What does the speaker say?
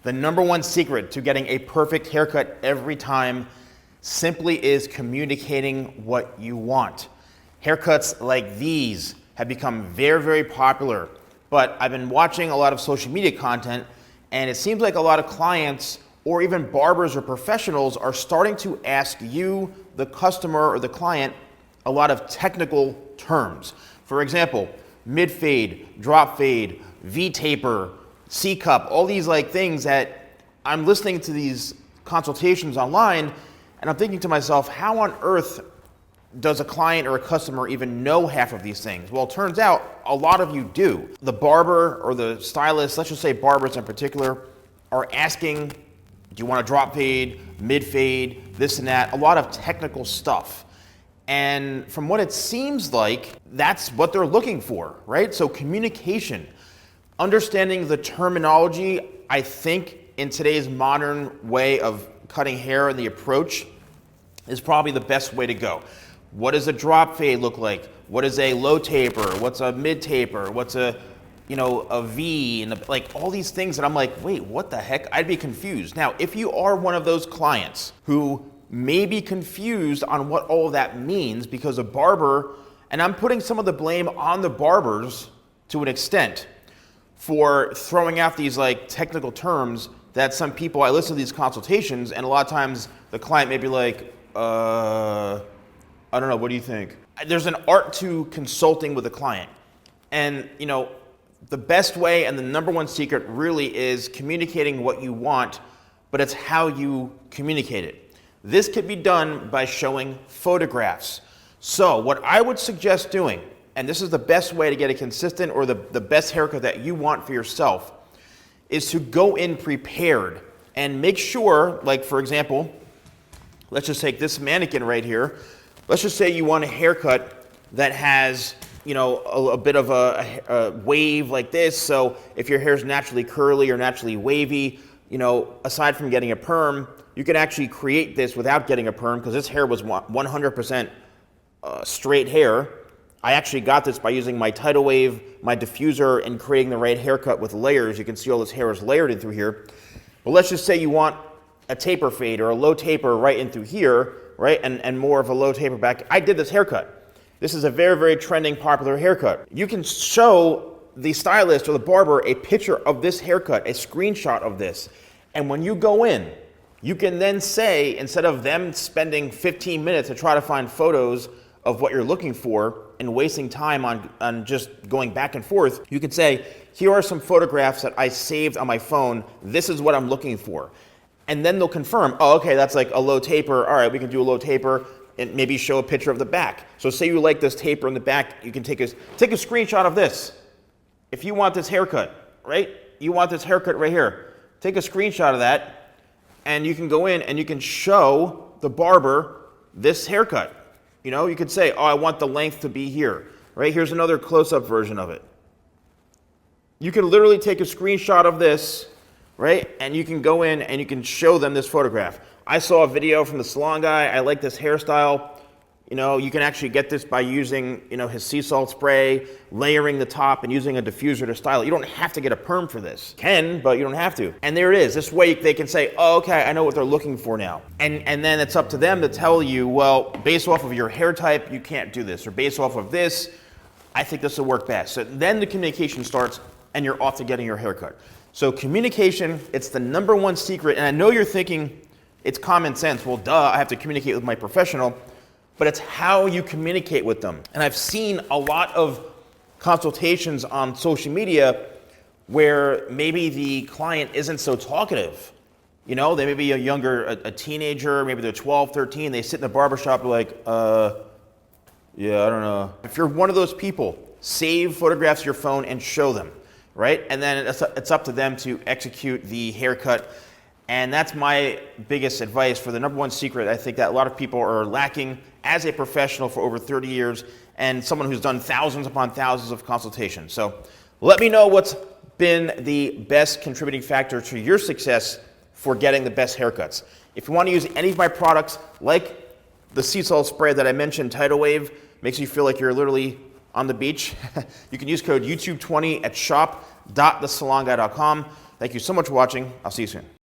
The number one secret to getting a perfect haircut every time simply is communicating what you want. Haircuts like these have become very, very popular, but I've been watching a lot of social media content, and it seems like a lot of clients or even barbers or professionals are starting to ask you, the customer or the client, a lot of technical terms. For example, mid fade, drop fade, V-taper, C-cup, all these like things that I'm listening to these consultations online, and I'm thinking to myself, how on earth does a client or a customer even know half of these things? Well, it turns out a lot of you do. The barber or the stylist, let's just say barbers in particular, are asking, do you want a drop fade, mid fade, this and that, a lot of technical stuff. And from what it seems like, that's what they're looking for, right? So communication, understanding the terminology, I think in today's modern way of cutting hair and the approach is probably the best way to go. What does a drop fade look like? What is a low taper? What's a mid taper? What's a V, and like all these things that I'm like, wait, what the heck? I'd be confused. Now, if you are one of those clients who may be confused on what all of that means because a barber, and I'm putting some of the blame on the barbers to an extent for throwing out these like technical terms that some people, I listen to these consultations and a lot of times the client may be like, I don't know, what do you think? There's an art to consulting with a client. And the best way and the number one secret really is communicating what you want, but it's how you communicate it. This can be done by showing photographs. So what I would suggest doing, and this is the best way to get a consistent or the best haircut that you want for yourself, is to go in prepared and make sure, like for example, let's just take this mannequin right here. Let's just say you want a haircut that has, a bit of a wave like this. So if your hair is naturally curly or naturally wavy, aside from getting a perm, you can actually create this without getting a perm because this hair was 100% straight hair. I actually got this by using my tidal wave, my diffuser, and creating the right haircut with layers. You can see all this hair is layered in through here. But let's just say you want a taper fade or a low taper right in through here, right? And more of a low taper back. I did this haircut. This is a very, very trending, popular haircut. You can show the stylist or the barber a picture of this haircut, a screenshot of this. And when you go in, you can then say, instead of them spending 15 minutes to try to find photos of what you're looking for and wasting time on just going back and forth, you could say, here are some photographs that I saved on my phone. This is what I'm looking for. And then they'll confirm, oh, okay, that's like a low taper. All right, we can do a low taper and maybe show a picture of the back. So say you like this taper in the back, you can take a screenshot of this. If you want this haircut, right? You want this haircut right here. Take a screenshot of that and you can go in and you can show the barber this haircut. You could say, oh, I want the length to be here, right? Here's another close-up version of it. You can literally take a screenshot of this, right? And you can go in and you can show them this photograph. I saw a video from TheSalonGuy. I like this hairstyle. You can actually get this by using, his sea salt spray, layering the top, and using a diffuser to style it. You don't have to get a perm for this. You can, but you don't have to. And there it is. This way they can say, oh, okay, I know what they're looking for now. And then it's up to them to tell you, well, based off of your hair type, you can't do this. Or based off of this, I think this will work best. So then the communication starts and you're off to getting your haircut. So communication, it's the number one secret. And I know you're thinking it's common sense. Well, duh, I have to communicate with my professional. But it's how you communicate with them. And I've seen a lot of consultations on social media where maybe the client isn't so talkative. They may be a teenager, maybe they're 12, 13, they sit in the barbershop like, yeah, I don't know. If you're one of those people, save photographs of your phone and show them, right? And then it's up to them to execute the haircut. And that's my biggest advice for the number one secret. I think that a lot of people are lacking as a professional for over 30 years and someone who's done thousands upon thousands of consultations. So let me know what's been the best contributing factor to your success for getting the best haircuts. If you want to use any of my products, like the sea salt spray that I mentioned, Tidal Wave, makes you feel like you're literally on the beach. You can use code YouTube20 at shop.thesalonguy.com. Thank you so much for watching. I'll see you soon.